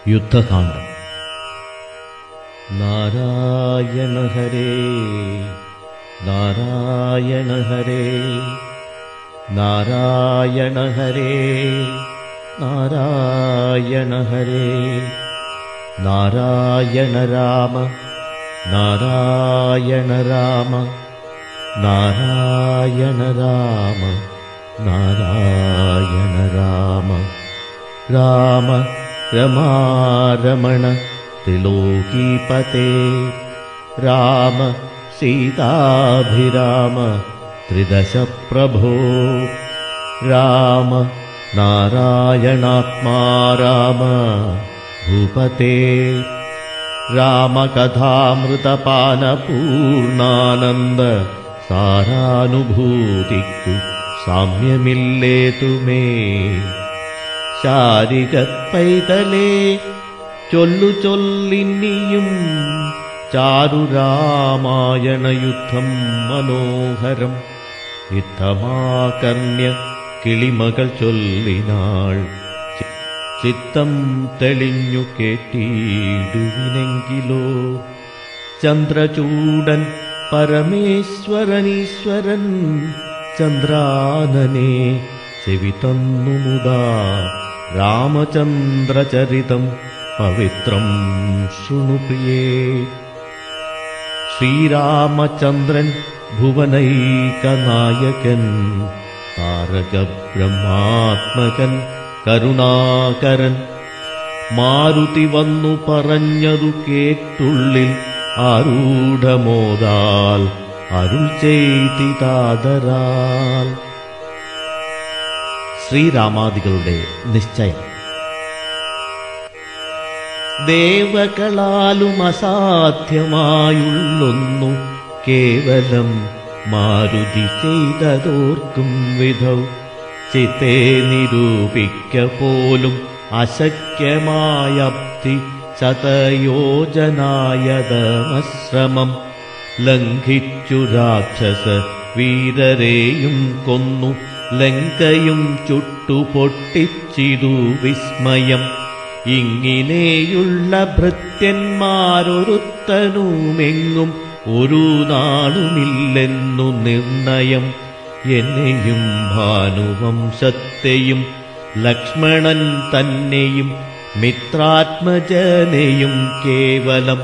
യുദ്ധകാന്ഡം. നാരായണ ഹരേ നാരായണ ഹരേ നാരായണ ഹരേ നാരായണ ഹരേ നാരായണ രാമ നാരായണ രാമ നാരായണ രാമ നാരായണ രാമ രാമ രമാരമണ ത്രിലോകീപതേ രാമ സീതാഭിരാമ ത്രിദശ പ്രഭോ രാമ നാരായണാത്മാ രാമ ഭൂപതേ രാമകഥാമൃതപാനപൂർണാനന്ദ സാരാനുഭൂതിക്കു സാമ്യമില്ലേതുമേ ശാരികപ്പൈതലേ ചൊല്ലു ചൊല്ലിനിയും ചാരുരാമായണയുദ്ധം മനോഹരം യുദ്ധമാകർണ്യ കിളിമകൾ ചൊല്ലിനാൾ ചിത്തം തെളിഞ്ഞു കേട്ടിടുവിനെങ്കിലോ ചന്ദ്രചൂടൻ പരമേശ്വരനീശ്വരൻ ചന്ദ്രാനനെ ചെവിതന്നുമുദാ രാമചന്ദ്രചരിതം പവിത്രം ശൃണുപ്രിയേ ശ്രീരാമചന്ദ്രൻ ഭുവനൈകനായകൻ താരകബ്രഹ്മാത്മകൻ കരുണാകരൻ മാരുതി വന്നു പറഞ്ഞതു കേട്ടുള്ളിൽ ആരൂഢമോദാൽ അരുൾ ചെയ്തിതാദരാൽ. ശ്രീരാമാദികളുടെ നിശ്ചയം. ദേവകളാലും അസാധ്യമായുള്ളൊന്നു കേവലം മാരുതി ചെയ്തതോർക്കും വിധൗ ചിത്തേ നിരൂപിക്ക പോലും അശക്യമായബ്ധി ശതയോജനായതമശ്രമം ലംഘിച്ചു രാക്ഷസ വീരരെയും കൊന്നു ലങ്കയും ചുട്ടുപൊട്ടിച്ചിതു വിസ്മയം. ഇങ്ങിനെയുള്ള ഭൃത്യന്മാരൊരുത്തനുമെങ്ങും ഒരു നാളുമില്ലെന്നു നിർണയം. എന്നെയും ഭാനുവംശത്തെയും ലക്ഷ്മണൻ തന്നെയും മിത്രാത്മജനെയും കേവലം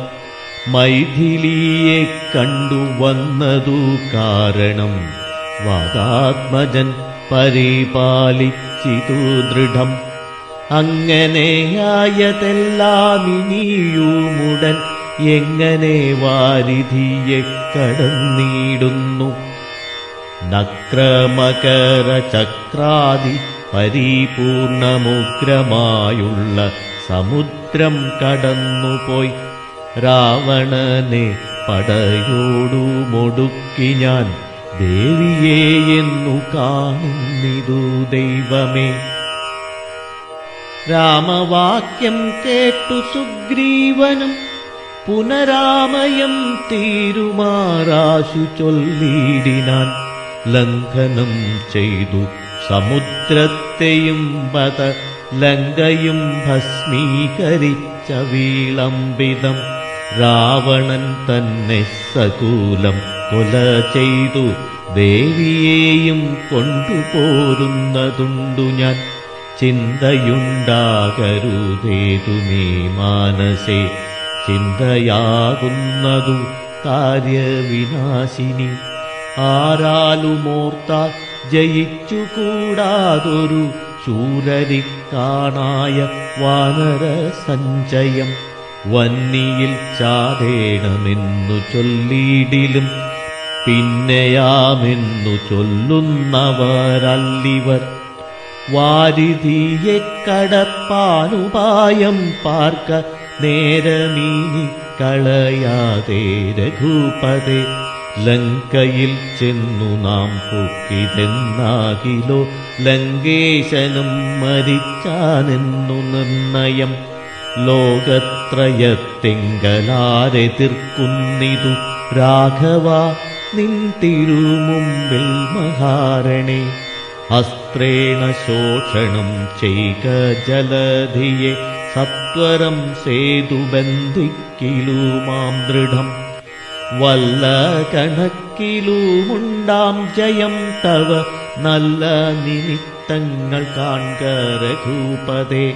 മൈഥിലിയെ കണ്ടുവന്നതു കാരണം വാദാത്മജൻ പരിപാലിച്ചിതു ദൃഢം. അങ്ങനെയായതെല്ലാം ഇനിയുമുടൻ എങ്ങനെ വാരിധിയെ കടന്നിടുന്നു. നക്രമകര ചക്രാദി പരിപൂർണമുഗ്രമായുള്ള സമുദ്രം കടന്നുപോയി രാവണനെ പടയോടുമൊടുക്കി ഞാൻ ദേവിയെ എന്നു കാണുന്നിതു ദൈവമേ. രാമവാക്യം കേട്ടു സുഗ്രീവനും പുനരാമയം തീരുമാറാശു ചൊല്ലിടിനാൻ. ലംഘനം ചെയ്തു സമുദ്രത്തെയും പത ലങ്കയും ഭസ്മീകരിച്ച വിളംബിതം രാവണൻ തന്നെ സകൂലം കൊല ചെയ്തു ദേവിയെയും കൊണ്ടുപോരുന്നതുണ്ടു ഞാൻ. ചിന്തയുണ്ടാകരുതേതുമേ മാനസേ ചിന്തയാകുന്നതു കാര്യവിനാശിനി. ആരാലുമോർത്താൽ ജയിച്ചുകൂടാതൊരു ശൂരരിക്കാണായ വാനര സഞ്ചയം. വന്നിയിൽ ചാടേണമെന്നു ചൊല്ലിയിടിലും പിന്നെയാമെന്നു ചൊല്ലുന്നവരല്ലിവർ. വാരിധിയെ കടപ്പാനുപായം പാർക്ക നേരമീനി കളയാതെ രഘുപതേ. ലങ്കയിൽ ചെന്നു നാം പൊക്കിതെന്നാകിലോ ലങ്കേശനും മരിച്ചാനെന്നു നിർണയം. ലോകത്രയത്തെങ്കലാരെതിർക്കുന്നിതു രാഘവ നിൻ തിരുമുമ്പിൽ മഹാരണേ. അസ്ത്രേണ ശോഷണം ചെയ്ക ജലധിയെ സത്വരം സേതുബന്ധിക്കിലുമാം ദൃഢം വല്ല കണക്കിലുമുണ്ടാം ജയം തവ നല്ല നിമിത്തങ്ങൾ കാൺക രഘുപതേ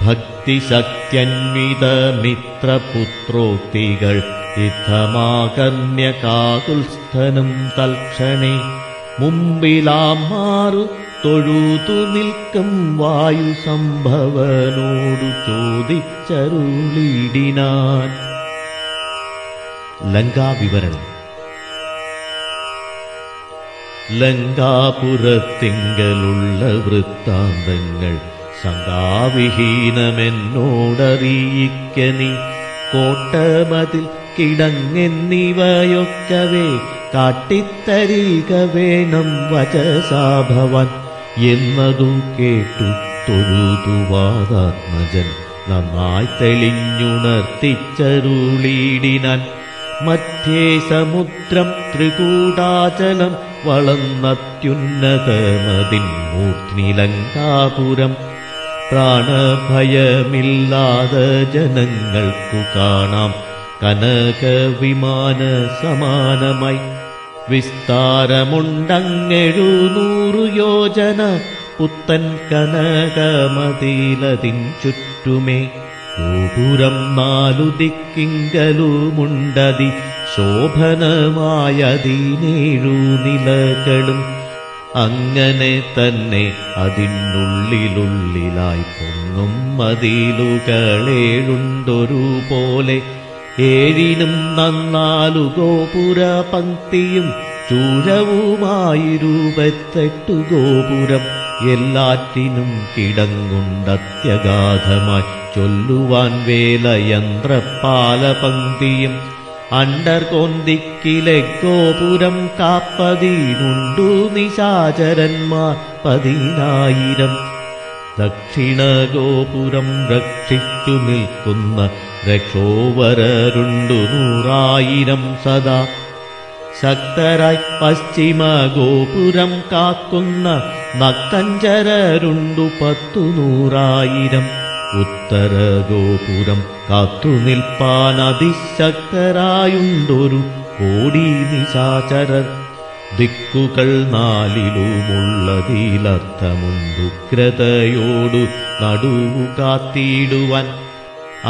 ഭക്തിശക്ത്യന്വിത മിത്രപുത്രോക്തികൾ യുദ്ധമാകർണ്യ കാകുൽസ്ഥനും തൽക്ഷണേ മുമ്പിലാം മാറു തൊഴുതു നിൽക്കും വായു സംഭവനോടു ചോദിച്ചരുളിടിനാൻ. ലങ്കാവിവരണം. ലങ്കാപുരത്തിങ്കലുള്ള വൃത്താന്തങ്ങൾ ശങ്കാവിഹീനമെന്നോടറിയിക്ക നീ. കോട്ടമതിൽ കിടങ്ങെന്നിവയൊക്കവേ കാട്ടിത്തരിക വേണം വചസാഭവൻ എന്നതു കേട്ടു തൊഴുതുവാദാത്മജൻ നന്നായി തെളിഞ്ഞുണർത്തിച്ചരുളിടിനാൻ. മധ്യേ സമുദ്രം ത്രികൂടാചലം വളർന്നത്യുന്നതമതിൻ മൂർധ്നി ലങ്കാപുരം പ്രാണഭയമില്ലാതെ ജനങ്ങൾക്കു കാണാം കനകവിമാന സമാനമായി. വിസ്താരമുണ്ടങ്ങെഴുന്നൂറു യോജന പുത്തൻ കനകമതിലതിൻ ചുറ്റുമേ. ഗോപുരം നാലു ദിക്കിങ്കലുമുണ്ടതി ശോഭനമായതിനേഴു നിലകളും. അങ്ങനെ തന്നെ അതിനുള്ളിലുള്ളിലായി പൊങ്ങും മതിലുകളേഴുണ്ടൊരു പോലെ. ഏഴിനും നന്നാലു ഗോപുര പങ്ക്തിയും ചൂരവുമായിരുപത്തെട്ടു ഗോപുരം. എല്ലാറ്റിനും കിടങ്ങുണ്ടത്യഗാധമായി ചൊല്ലുവാൻ വേലയന്ത്രപാലപങ്ക്തിയും. അണ്ടർകോന്തിക്കിലെ ഗോപുരം കാപ്പതിനുണ്ടു നിശാചരന്മാർ 10,000. ദക്ഷിണ ഗോപുരം രക്ഷിച്ചു നിൽക്കുന്ന രക്ഷോവരരുണ്ടു 100,000 സദാ. ശക്തരായി പശ്ചിമ ഗോപുരം കാക്കുന്ന നക്തഞ്ചരരുണ്ടു 10,100,000. ഉത്തര ഗോപുരം കാത്തു നിൽപ്പാൻ അതിശക്തരായുണ്ടൊരു 1,00,00,000 നിശാചരർ. ദിക്കുകൾ 4-ലുമുള്ളതിലർത്ഥമുണ്ടുഗ്രതയോടു നടുവു കാത്തിടുവാൻ.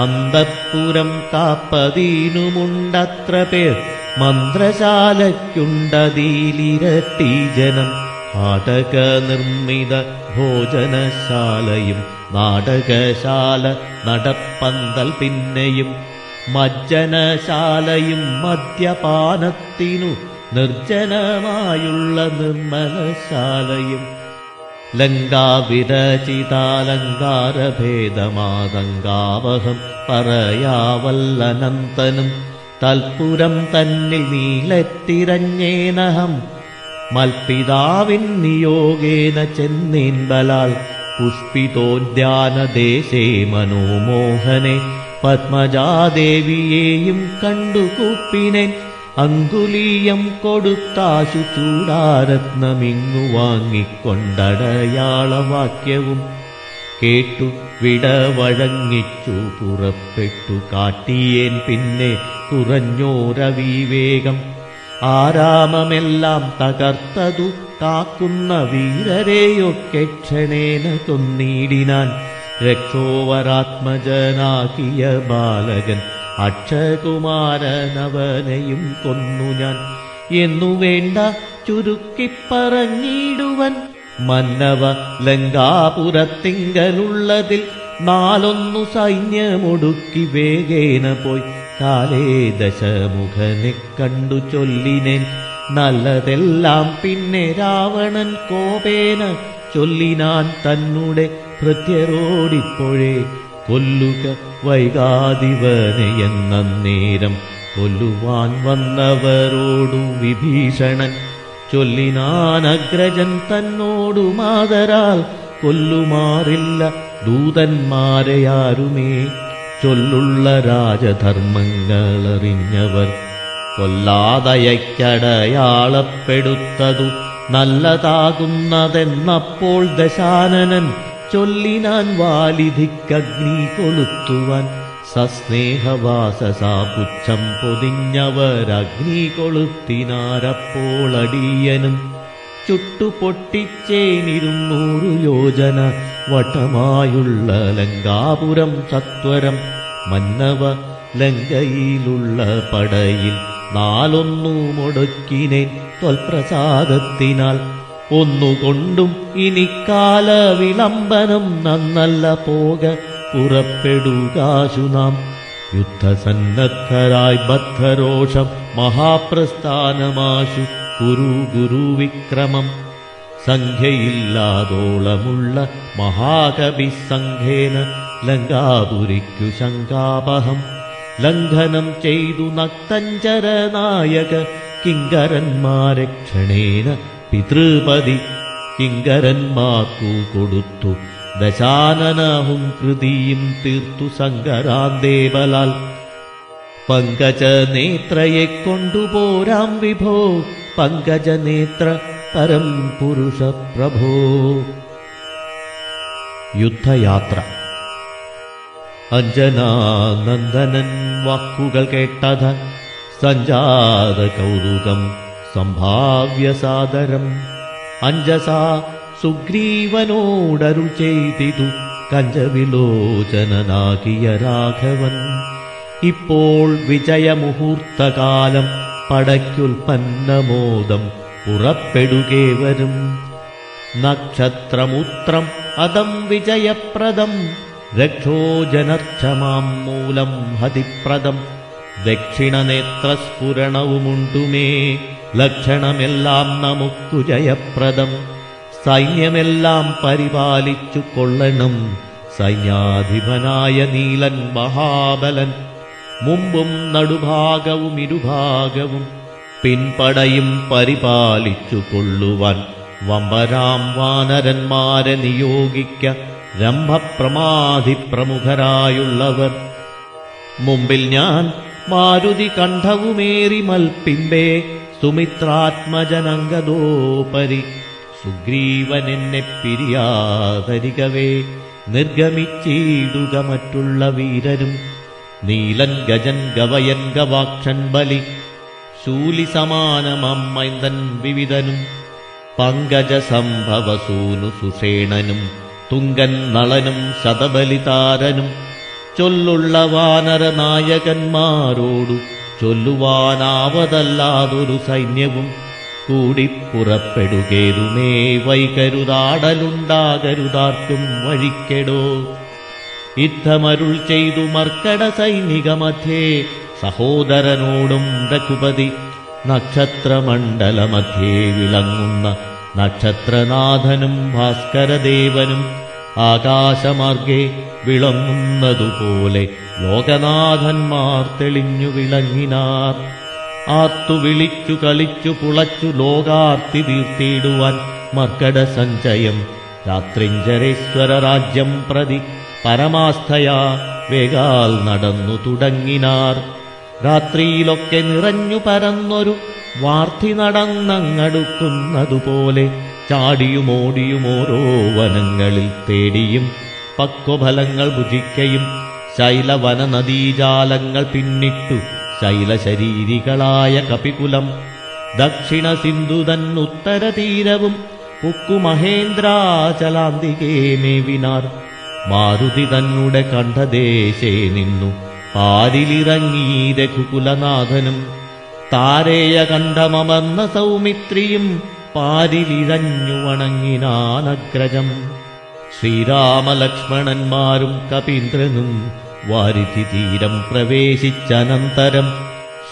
അന്തഃപുരം കാപ്പതിനുമുണ്ടത്ര പേർ മന്ത്രശാലയ്ക്കുണ്ടതിലിരട്ടി ജനം. നാടക നിർമ്മിത ഭോജനശാലയും നാടകശാല നടപ്പന്തൽ പിന്നെയും മജ്ജനശാലയും മദ്യപാനത്തിനു നിർജ്ജനമായുള്ള നിർമ്മലശാലയും. ലങ്കാവിരചിതാലങ്കാരഭേദമാതങ്കാവഹം പറയാവല്ലനന്തനും തൽപുരം തന്നിൽ നീലെത്തിരഞ്ഞേനഹം മൽപിതാവിൻ നിയോഗേന ചെന്നേൻ ബലാൽ. പുഷ്പിതോദ്യാനദേശേ മനോമോഹനെ പത്മജാദേവിയെയും കണ്ടു കൂപ്പിനേൻ. അങ്കുലീയം കൊടുത്താശു ചൂടാരത്നമിങ്ങു വാങ്ങിക്കൊണ്ടടയാളവാക്യവും കേട്ടു വിടവഴങ്ങിച്ചു പുറപ്പെട്ടു കാട്ടിയേൻ പിന്നെ കുറഞ്ഞോരവിവേകം. ആരാമമെല്ലാം തകർത്തതു കാക്കുന്ന വീരരെയൊക്കെ ക്ഷണേന കൊന്നിടിനാൻ. രക്ഷോവരാത്മജനാകിയ ബാലകൻ അക്ഷകുമാരനവനെയും കൊന്നു ഞാൻ എന്നു വേണ്ട ചുരുക്കിപ്പറഞ്ഞിടുവൻ. മന്നവ ലങ്കാപുരത്തിങ്കലുള്ളതിൽ 4 സൈന്യമൊടുക്കി വേഗേന പോയി കാലേ ദശമുഖനെ കണ്ടു ചൊല്ലിനേൻ. നല്ലതെല്ലാം പിന്നെ രാവണൻ കോപേന ചൊല്ലിനാൻ തന്നെ ഭൃത്യരോടിപ്പോഴേ. കൊല്ലുക വൈകാതിവനെ എന്നേരം കൊല്ലുവാൻ വന്നവരോടു വിഭീഷണൻ ചൊല്ലിനാൻ. അഗ്രജൻ തന്നോടു മാതരാൽ കൊല്ലുമാറില്ല ദൂതന്മാരെയാരുമേ. ചൊല്ലുള്ള രാജധർമ്മങ്ങളറിഞ്ഞവർ കൊല്ലാതയക്കടയാളപ്പെടുത്തതു നല്ലതാകുന്നതെന്നപ്പോൾ ദശാനനൻ ചൊല്ലിനാൻ വാലിധിക്കഗ്നി കൊളുത്തുവാൻ. സസ്നേഹവാസസാ പുച്ഛം പൊതിഞ്ഞവരഗ്നി കൊളുത്തിനാരപ്പോളടിയനും ചുട്ടുപൊട്ടിച്ചേനിരുന്നൂറു യോജന വട്ടമായുള്ള ലങ്കാപുരം സത്വരം. മന്നവ ലങ്കയിലുള്ള പടയിൽ നാലൊന്നു മുടക്കിനേൻ ത്വൽപ്രസാദത്തിനാൽ. ഒന്നുകൊണ്ടും ഇനി കാല വിളംബനം നന്നല്ല പോക പുറപ്പെടുകാശു നാം. യുദ്ധസന്നദ്ധരായി ബദ്ധരോഷം മഹാപ്രസ്ഥാനമാശു ഗുരുവിക്രമം. സംഖ്യയില്ലാതോളമുള്ള മഹാകവിസംഘേന ലങ്കാപുരിക്കു ശങ്കാപഹം. ലംഘനം ചെയ്തു നക്തഞ്ചരനായക കിങ്കരന്മാരെ ക്ഷണേന പിതൃപതി. കിങ്കരന്മാർക്കു കൊടുത്തു ദശാനനഹും കൃതിയും തീർത്തു സങ്കരാന്തേബലാൽ. പങ്കജനേത്രയെ കൊണ്ടുപോരാം വിഭോ പങ്കജനേത്ര പരം പുരുഷ പ്രഭോ. യുദ്ധയാത്ര. അഞ്ജനാനന്ദനൻ വാക്കുകൾ കേട്ടത സഞ്ജാത കൗതുകം സംഭാവ്യസാദരം. അഞ്ജസാ സുഗ്രീവനോടരുൾ ചെയ്തിതു കഞ്ചവിലോചനനാകിയ രാഘവൻ. ഇപ്പോൾ വിജയമുഹൂർത്തകാലം പടയ്ക്കുൽപ്പന്നമോദം പുറപ്പെടുകേവരും. നക്ഷത്രമുത്രം അതം വിജയപ്രദം രക്ഷോജനക്ഷമാം മൂലം ഹതിപ്രദം. ദക്ഷിണനേത്രസ്ഫുരണവുമുണ്ടുമേ ലക്ഷണമെല്ലാം നമുക്കു ജയപ്രദം. സൈന്യമെല്ലാം പരിപാലിച്ചു കൊള്ളണം സൈന്യാധിപനായ നീലൻ മഹാബലൻ. മുമ്പും നടുഭാഗവും ഇരുഭാഗവും പിൻപടയും പരിപാലിച്ചു കൊള്ളുവാൻ വമ്പരാം വാനരന്മാരെ നിയോഗിക്ക രംഭപ്രമാധിപ്രമുഖരായുള്ളവർ. മുമ്പിൽ ഞാൻ മാരുതി കണ്ഠവുമേറി മൽപ്പിമ്പേ സുമിത്രാത്മജനങ്കദോപരി. സുഗ്രീവനെന്നെ പിരിയാതരികവേ നിർഗമിച്ചിടുക മറ്റുള്ള വീരരും. നീലൻ ഗജൻ ഗവയൻ ഗവാക്ഷൻ ബലി ശൂലി സമാനമമ്മൈന്ദൻ വിവിധനും. പങ്കജസംഭവസൂനു സുഷേണനും തുങ്കൻ നളനും ശതബലിതാരനും. ചൊല്ലുള്ള വാനരനായകന്മാരോടു ചൊല്ലുവാനാവതല്ലാതൊരു സൈന്യവും കൂടി പുറപ്പെടുകേതുമേ വൈകരുതാടലുണ്ടാകരുതാർക്കും വഴിക്കെടോ. യുദ്ധമരുൾ ചെയ്തു മർക്കട സൈനിക മധ്യേ സഹോദരനോടും രഘുപതി. നക്ഷത്രമണ്ഡലമധ്യേ വിളങ്ങുന്ന നക്ഷത്രനാഥനും ഭാസ്കരദേവനും ആകാശമാർഗേ വിളങ്ങുന്നതുപോലെ ലോകനാഥന്മാർ തെളിഞ്ഞു വിളങ്ങിനാർ. ആർത്തു വിളിച്ചു കളിച്ചു പുളച്ചു ലോകാർത്തി തീർത്തിടുവാൻ മർക്കട സഞ്ചയം രാത്രിഞ്ചരേശ്വര രാജ്യം പ്രതി പരമാസ്ഥയാ വേഗാൽ നടന്നു തുടങ്ങിനാർ. രാത്രിയിലൊക്കെ നിറഞ്ഞു പരന്നൊരു വാർത്തി നടന്നങ്ങടുക്കുന്നതുപോലെ ചാടിയുമോടിയും ഓരോ വനങ്ങളിൽ തേടിയും പക്വഫലങ്ങൾ ഭുജിക്കയും ശൈലവന നദീജാലങ്ങൾ പിന്നിട്ടു ശൈലശരീരികളായ കപികുലം. ദക്ഷിണ സിന്ധുതൻ ഉത്തരതീരവും ഉക്കുമഹേന്ദ്രാചലാന്തികേ മേവിനാർ. മാരുതി തന്നെ കണ്ഠദേശേ നിന്നു പാരിലിറങ്ങി രഘുകുലനാഥനും. താരേയ കണ്ഠമമർന്ന സൗമിത്രിയും പാരിലിഴഞ്ഞു വണങ്ങിനാനഗ്രജം. ശ്രീരാമലക്ഷ്മണന്മാരും കപീന്ദ്രനും വാരിധി തീരം പ്രവേശിച്ചനന്തരം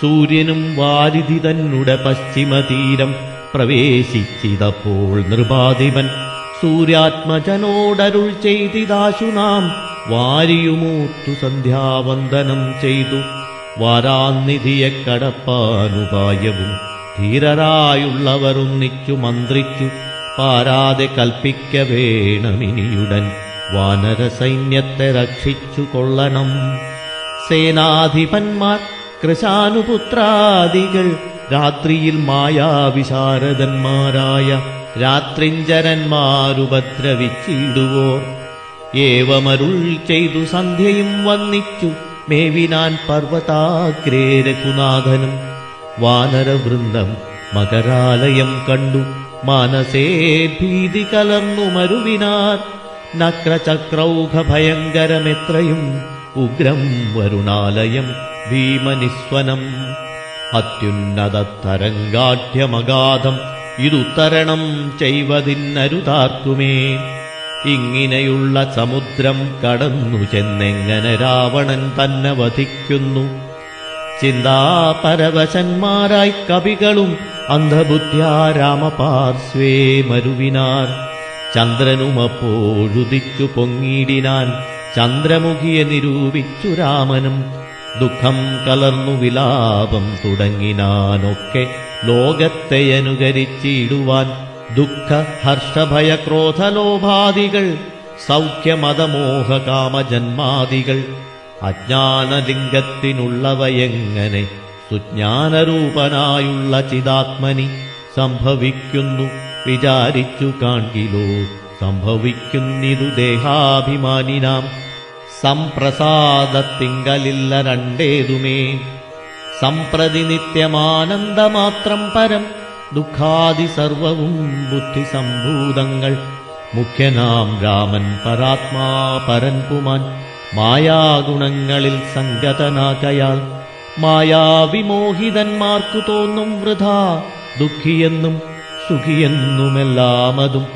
സൂര്യനും വാരിധി തന്നെ പശ്ചിമതീരം പ്രവേശിച്ചിതപ്പോൾ നൃപാധിപൻ സൂര്യാത്മജനോടരുൾ ചെയ്തിതാശു നാം വാരിയുമൂർത്തു സന്ധ്യാവന്ദനം ചെയ്തു. വാരാന്നിധിയെ കടപ്പാനുപായവും ധീരരായുള്ളവർ ഒന്നിച്ചു മന്ത്രിച്ചു പാരാതെ കൽപ്പിക്ക വേണമിനിയുടൻ വാനരസൈന്യത്തെ രക്ഷിച്ചു കൊള്ളണം. സേനാധിപന്മാർ കൃശാനുപുത്രാദികൾ രാത്രിയിൽ മായാവിശാരദന്മാരായ രാത്രിഞ്ചരന്മാരുപദ്രവിച്ചിടുവോർ ഏവമരുൾ ചെയ്തു സന്ധ്യയും വന്നിച്ചു മേവിനാൻ പർവ്വതാഗ്രേ രഘുനാഥനും. വാനരവൃന്ദം മകരാലയം കണ്ടു മാനസേ ഭീതി കലർന്നു മരുവിനാർ. നക്രചക്രൗഘ ഭയങ്കരമെത്രയും ഉഗ്രം വരുണാലയം ഭീമനിസ്വനം. അത്യുന്നതരംഗാഢ്യമഗാധം ഇതുത്തരണം ചെയ്വതിന്നരുതാർക്കുമേ. ഇങ്ങനെയുള്ള സമുദ്രം കടന്നു ചെന്നെങ്ങനെ രാവണൻ തന്നെ വധിക്കുന്നു. ചിന്താപരവശന്മാരായി കവികളും അന്ധബുദ്ധ്യാ രാമപാർശ്വേ മരുവിനാർ. ചന്ദ്രനുമപ്പോഴുദിച്ചു പൊങ്ങിയിടിനാൻ ചന്ദ്രമുഖിയെ നിരൂപിച്ചു രാമനും. ദുഃഖം കലർന്നു വിലാപം തുടങ്ങിനാനൊക്കെ ലോകത്തെ അനുകരിച്ചിടുവാൻ. ദുഃഖ ഹർഷഭയക്രോധലോഭാദികൾ സൗഖ്യമതമോഹകാമജന്മാദികൾ അജ്ഞാനലിംഗത്തിനുള്ളവയെങ്ങനെ സുജ്ഞാനരൂപനായുള്ള ചിദാത്മനി സംഭവിക്കുന്നു വിചാരിച്ചു കാൺകിലോ. സംഭവിക്കുന്നിതു ദേഹാഭിമാനിനാം സംപ്രസാദത്തിങ്കലില്ല രണ്ടേതുമേ. സംപ്രതി നിത്യമാനന്ദമാത്രം പരം ദുഃഖാദി സർവവും ബുദ്ധിസംഭൂതങ്ങൾ. മുഖ്യനാം രാമൻ പരാത്മാ പരൻ പുമാൻ മായാഗുണങ്ങളിൽ സംഗതനാകയാൽ. മായാവിമോഹിതന്മാർക്കു തോന്നും വൃഥാ ദുഃഖിയെന്നും സുഖിയെന്നുമെല്ലാമതും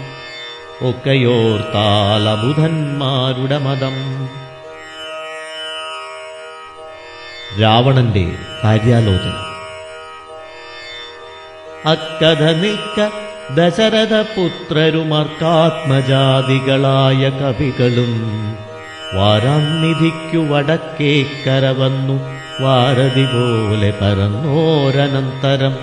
ഒക്കെയോർത്താലബുധന്മാരുടെ മതം. രാവണന്റെ കാര്യാലോചന. അക്കഥ നിൽക്ക ദശരഥപുത്രരുമർക്കാത്മജാതികളായ കവികളും വാരാന്നിധിക്കു വടക്കേക്കര വന്നു വാരതി പോലെ പരന്നോരനന്തരം.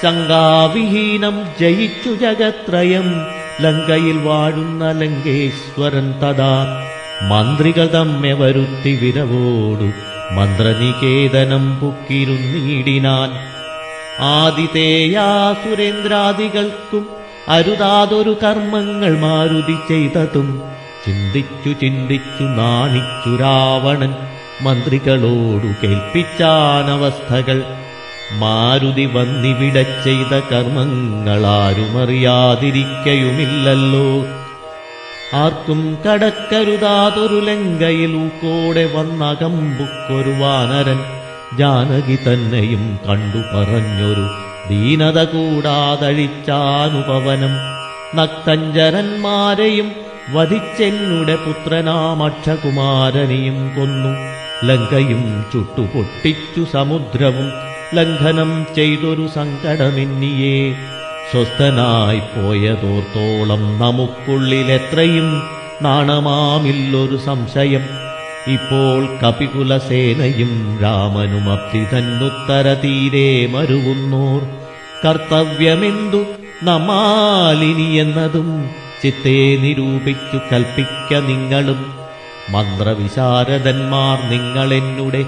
ശങ്കാവിഹീനം ജയിച്ചു ജഗത്രയം ലങ്കയിൽ വാഴുന്ന ലങ്കേശ്വരൻ തഥാ. മന്ത്രികൾ തമ്മെ വരുത്തി വിരവോടു മന്ത്രനികേതനം പുക്കിരുന്നീടിനാൻ. ആദിതേയാസുരേന്ദ്രാദികൾക്കും അരുതാതൊരു കർമ്മങ്ങൾ മാരുതി ചെയ്തതും ചിന്തിച്ചു ചിന്തിച്ചു നാണിച്ചു രാവണൻ മന്ത്രികളോടു കേൾപ്പിച്ചാനവസ്ഥകൾ. മാരുതി വന്നിവിടെ ചെയ്ത കർമ്മങ്ങളാരുമറിയാതിരിക്കയുമില്ലല്ലോ. ആർക്കും കടക്കരുതാതൊരു ലങ്കയിൽ ഊക്കോടെ വന്നകമ്പുക്കൊരു വാനരൻ ജാനകി തന്നെയും കണ്ടു പറഞ്ഞൊരു ദീനത കൂടാതഴിച്ചാനുപവനം. നക്തഞ്ചരന്മാരെയും വധിച്ചെന്നുടെ പുത്രനാമക്ഷകുമാരനെയും കൊന്നു. ലങ്കയും ചുട്ടുപൊട്ടിച്ചു സമുദ്രവും ലംഘനം ചെയ്തൊരു സങ്കടമെന്നിയേ. സ്വസ്ഥനായി പോയതോർത്തോളം നമുക്കുള്ളിലെത്രയും നാണമാമില്ലൊരു സംശയം. ഇപ്പോൾ കപികുലസേനയും രാമനും അബ്ധി തന്നുത്തര തീരെ മരുവുന്നോർ. കർത്തവ്യമെന്തു നമാലിനിയെന്നതും ചിത്തേ നിരൂപിച്ചു കൽപ്പിക്ക നിങ്ങളും. മന്ത്രവിശാരദന്മാർ നിങ്ങളെന്നുടെ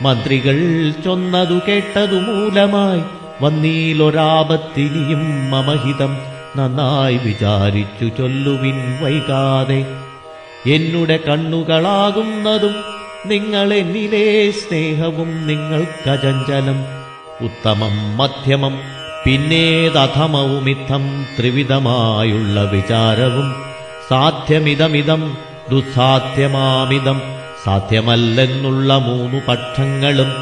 മന്ത്രികൾ ചൊന്നതു കേട്ടതു മൂലമായി വന്നീലൊരാപത്തിനിയും മമഹിതം നന്നായി വിചാരിച്ചു ചൊല്ലുവിൻ വൈകാതെ. എന്നുടെ കണ്ണുകളാകുന്നതും നിങ്ങളെന്നിലെ സ്നേഹവും നിങ്ങൾക്കചഞ്ചലം. ഉത്തമം മധ്യമം പിന്നേതധമവുമിത്തം ത്രിവിധമായുള്ള വിചാരവും. സാധ്യമിതമിതം ദുസ്സാധ്യമാമിതം സാധ്യമല്ലെന്നുള്ള മൂന്നു പക്ഷങ്ങളും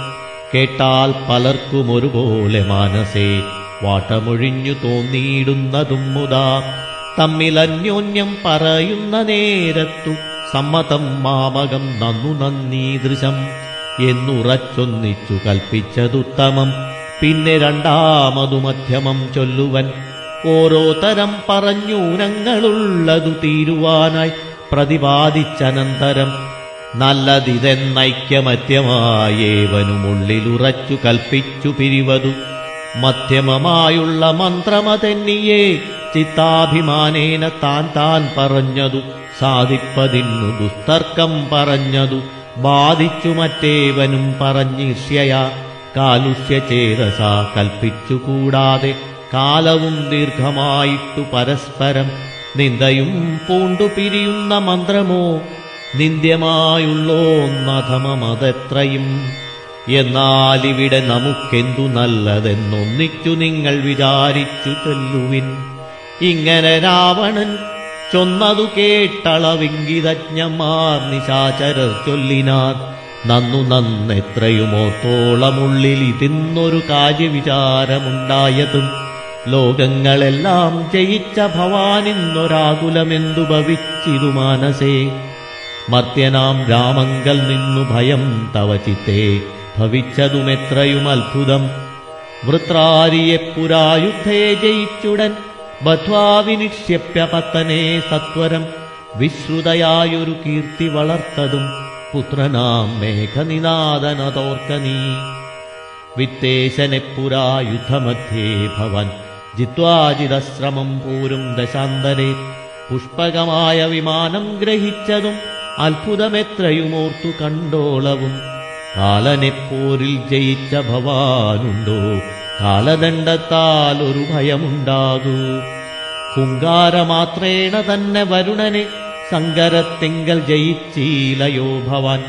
കേട്ടാൽ പലർക്കും ഒരുപോലെ മാനസേ വാട്ടമൊഴിഞ്ഞു തോന്നിയിടുന്നതും മുതാ. തമ്മിലന്യോന്യം പറയുന്ന നേരത്തു സമ്മതം മാമകം നന്നു നന്നീദൃശം എന്നുറച്ചൊന്നിച്ചു കൽപ്പിച്ചതുത്തമം. പിന്നെ രണ്ടാമതു മധ്യമം ചൊല്ലുവൻ. ഓരോ തരം പറഞ്ഞൂനങ്ങളുള്ളതു തീരുവാനായി പ്രതിപാദിച്ചനന്തരം നല്ലതിതെന്നൈക്യമത്യമായേവനുമുള്ളിലുറച്ചു കൽപ്പിച്ചു പിരിവതു. മധ്യമമായുള്ള മന്ത്രമതെന്നിയെ ചിത്താഭിമാനേന താൻ താൻ പറഞ്ഞതു സാധിപ്പതിന്നു ദുസ്തർക്കം പറഞ്ഞതു ബാധിച്ചു മറ്റേവനും പറഞ്ഞീർഷ്യയാ. കാലുഷ്യചേതസാ കൽപ്പിച്ചുകൂടാതെ കാലവും ദീർഘമായിട്ടു പരസ്പരം നിന്ദയും പൂണ്ടു പിരിയുന്ന മന്ത്രമോ നിന്ദ്യമായുള്ളോന്നധമമതെത്രയും. എന്നാലിവിടെ നമുക്കെന്തു നല്ലതെന്നൊന്നിച്ചു നിങ്ങൾ വിചാരിച്ചു ചൊല്ലുവിൻ. ഇങ്ങനെ രാവണൻ ചൊന്നതു കേട്ടളവിംഗിതജ്ഞന്മാർ നിശാചരർ ചൊല്ലിനാർ. നന്നു നന്നെത്രയുമോത്തോളമുള്ളിൽ ഇതിന്നൊരു കാര്യവിചാരമുണ്ടായതും. ലോകങ്ങളെല്ലാം ജയിച്ച ഭവാനിന്നൊരാകുലമെന്തു ഭവിച്ചിതു മാനസേ. മർത്യനാം രാമങ്കൽ നിന്നു ഭയം തവ ചിത്തേ ഭവിച്ചതുമെത്രയും അത്ഭുതം. വൃത്രാരിയെ പുരായുദ്ധേ ജയിച്ചുടൻ ബദ്ധ്വാ വിനിക്ഷ്യപ്യപത്തനെ സത്വരം. വിശ്രുതയായൊരു കീർത്തി വളർത്തതും പുത്രനാം മേഘനിനാദനതോർക്ക നീ. വിത്തേശനെ പുരായുദ്ധമധ്യേ ഭവൻ ജിത്വാജിതശ്രമം പൂരും ദശാന്തരേ. പുഷ്പകമായ വിമാനം ഗ്രഹിച്ചതും അത്ഭുതമെത്രയുമോർത്തു കണ്ടോളവും. കാലനെപ്പോരിൽ ജയിച്ച ഭവാനുണ്ടോ കാലദണ്ഡത്താൽ ഒരു ഭയമുണ്ടാകൂ. ഹുങ്കാരമാത്രേണ തന്നെ വരുണനെ സങ്കരത്തിങ്കൽ ജയിച്ചീലയോ ഭവാൻ.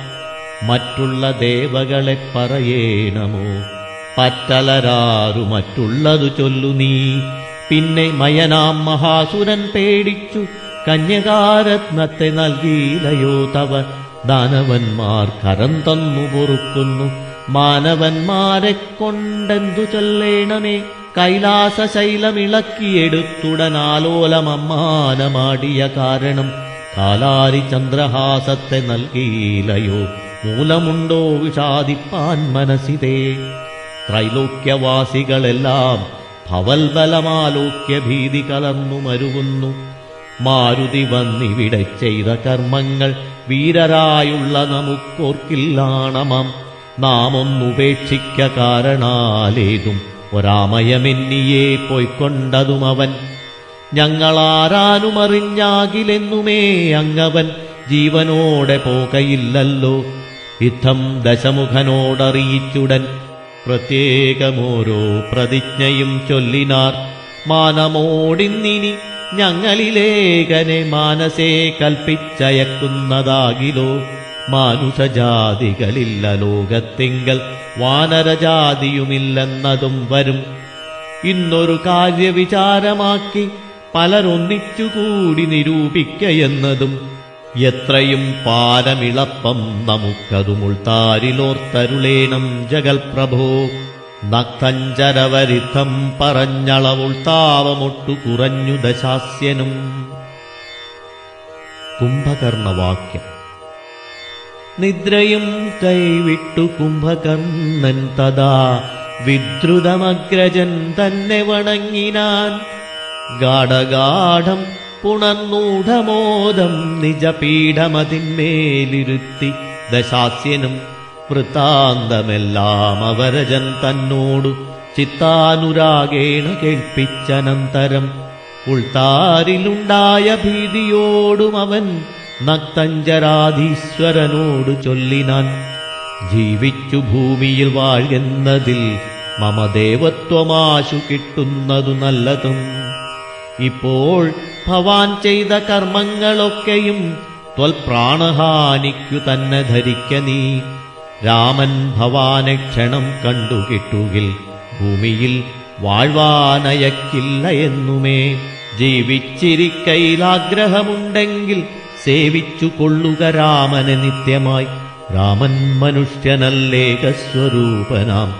മറ്റുള്ള ദേവകളെ പറയേണമോ പറ്റലരാറു മറ്റുള്ളതു ചൊല്ലു നീ. പിന്നെ മയനാം മഹാസുരൻ പേടിച്ചു കന്യകാരത്നത്തെ നൽകിയിലയോ തവ. ദാനവന്മാർ കരം തന്നു പൊറുക്കുന്നു മാനവന്മാരെ കൊണ്ടെന്തു ചൊല്ലേണമേ. കൈലാസശൈലമിളക്കിയെടുത്തുടനാലോലമമ്മാനമാടിയ കാരണം കാലാരി ചന്ദ്രഹാസത്തെ നൽകിയിലയോ. മൂലമുണ്ടോ വിഷാദിപ്പാൻ മനസ്സിതേ. ത്രൈലോക്യവാസികളെല്ലാം ഭവൽബലമാലോക്യ ഭീതി കലർന്നു മരുവുന്നു. മാരുതി വന്നിവിടെ ചെയ്ത കർമ്മങ്ങൾ വീരരായുള്ള നമുക്കോർക്കില്ലാണമാം. നാമൊന്നുപേക്ഷിക്ക കാരണാലേതും ഒരാമയമെന്നിയെ പൊയ്ക്കൊണ്ടതും അവൻ. ഞങ്ങളാരാനുമറിഞ്ഞാകിലെന്നുമേ അങ്ങവൻ ജീവനോടെ പോകയില്ലല്ലോ. യുദ്ധം ദശമുഖനോടറിയിച്ചുടൻ പ്രത്യേകമോരോ പ്രതിജ്ഞയും ചൊല്ലിനാർ. മാനമോടിന്നിനി ഞങ്ങളിലേകനെ മാനസേ കൽപ്പിച്ചയക്കുന്നതാകിലോ. മാനുഷജാതികളില്ല ലോകത്തിങ്കൽ വാനരജാതിയുമില്ലെന്നതും വരും. ഇന്നൊരു കാര്യവിചാരമാക്കി പലരൊന്നിച്ചുകൂടി നിരൂപിക്കയെന്നതും. എത്രയും പാരമിളപ്പം നമുക്കതുമുൾത്താരിലോർത്തരുളേണം ജഗൽപ്രഭോ. നക്തഞ്ചരവരിദ്ധം പറഞ്ഞളവുൾത്താവമൊട്ടു കുറഞ്ഞു ദശാസ്യനും. കുംഭകർണവാക്യം. നിദ്രയും കൈവിട്ടു കുംഭകർണൻ തഥാ വിദ്രുതമഗ്രജൻ തന്നെ വണങ്ങിനാൻ. ഗാഢഗാഠം പുണർന്നൂഢമോദം നിജപീഠമതിന്മേലിരുത്തി ദശാസ്യനും. വൃത്താന്തമെല്ലാം അവരജൻ തന്നോടു ചിത്താനുരാഗേണ കേൾപ്പിച്ചനന്തരം. ഉൾത്താരിലുണ്ടായ ഭീതിയോടും അവൻ നക്തഞ്ചരാധീശ്വരനോടു ചൊല്ലിനാൻ. ജീവിച്ചു ഭൂമിയിൽ വാഴുന്നതിൽ മമ ദേവത്വമാശു കിട്ടുന്നതു നല്ലതും. ഇപ്പോൾ ഭവാൻ ചെയ്ത കർമ്മങ്ങളൊക്കെയും ത്വൽപ്രാണഹാനിക്കു തന്നെ ധരിക്ക നീ. രാമൻ ഭവാനെ ക്ഷണം കണ്ടുകിട്ടുകിൽ ഭൂമിയിൽ വാഴ്വാനയക്കില്ല എന്നുമേ. ജീവിച്ചിരിക്കയിലാഗ്രഹമുണ്ടെങ്കിൽ സേവിച്ചു കൊള്ളുക രാമനെ നിത്യമായി. രാമൻ മനുഷ്യനല്ലേകസ്വരൂപനാം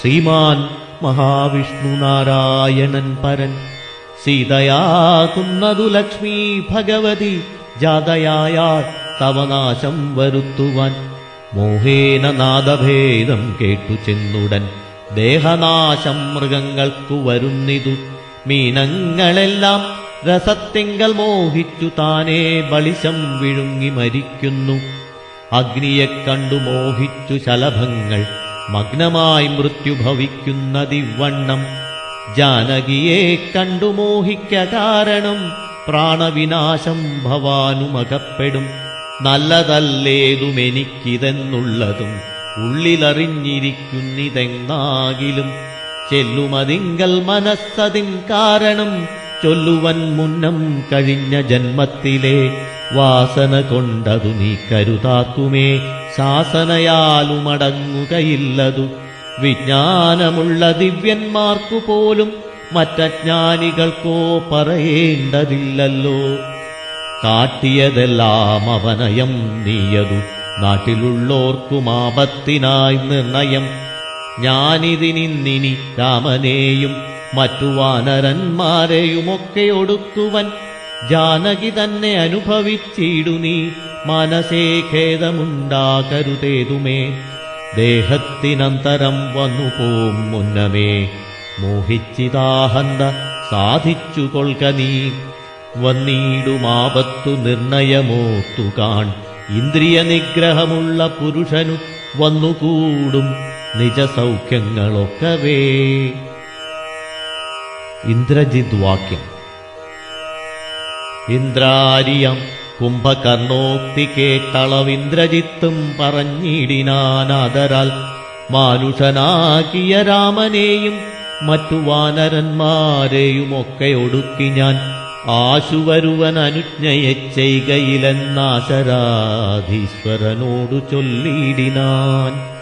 ശ്രീമാൻ മഹാവിഷ്ണു നാരായണൻ പരൻ. സീതയാകുന്നതു ലക്ഷ്മീ ഭഗവതി ജാതയായാൽ തവനാശം വരുത്തുവാൻ. മോഹേന നാദഭേദം കേട്ടു ചെന്നുടൻ ദേഹനാശം മൃഗങ്ങൾക്കു വരുന്നിതു. മീനങ്ങളെല്ലാം രസത്തിങ്കൽ മോഹിച്ചു താനേ ബളിശം വിഴുങ്ങി മരിക്കുന്നു. അഗ്നിയെ കണ്ടു മോഹിച്ചു ശലഭങ്ങൾ മഗ്നമായി മൃത്യു ഭവിക്കുന്നതിവണ്ണം. ജാനകിയെ കണ്ടു മോഹിക്ക കാരണം പ്രാണവിനാശം ഭവാനുമകപ്പെടും. നല്ലതല്ലേതുമെനിക്കിതെന്നുള്ളതും ഉള്ളിലറിഞ്ഞിരിക്കുന്നിതെന്നാകിലും. ചെല്ലുമതിങ്കൽ മനസ്സതിൻ കാരണം ചൊല്ലുവൻ മുന്നം കഴിഞ്ഞ ജന്മത്തിലെ വാസന കൊണ്ടതു നീ കരുതാക്കുമേ. ശാസനയാലുമടങ്ങുകയില്ലതു വിജ്ഞാനമുള്ള ദിവ്യന്മാർക്കു പോലും മറ്റജ്ഞാനികൾക്കോ പറയേണ്ടതില്ലല്ലോ. കാട്ടിയതെല്ലാം അവനയം നീയതു നാട്ടിലുള്ളോർക്കുമാപത്തിനായി നിർണയം. ഞാനിതിനിന്നിനി രാമനെയും മറ്റു വാനരന്മാരെയുമൊക്കെ ഒടുക്കുവൻ ജാനകി തന്നെ അനുഭവിച്ചിടു നീ. മനസേ ഖേദമുണ്ടാകരുതേതുമേ. ദേഹത്തിനന്തരം വന്നുപോം മുന്നമേ മോഹിച്ചിതാഹന്ത സാധിച്ചു കൊൾക നീ. വന്നീടുമാപത്തു നിർണയമോത്തുകാൺ ഇന്ദ്രിയ നിഗ്രഹമുള്ള പുരുഷനു വന്നുകൂടും നിജസൗഖ്യങ്ങളൊക്കവേ. ഇന്ദ്രജിത് വാക്യം. ഇന്ദ്രാരിയം കുംഭകർണോക്തി കേട്ടളവിന്ദ്രജിത്തും പറഞ്ഞിടിനാനാദരാൽ മാനുഷനാക്കിയ രാമനെയും മറ്റു വാനരന്മാരെയുമൊക്കെ ഒടുക്കി ഞാൻ ആശുവരുവൻ അനുജ്ഞയെ ചെയ്കയിലെന്നാശരാധീശ്വരനോടു ചൊല്ലിടിനാൻ.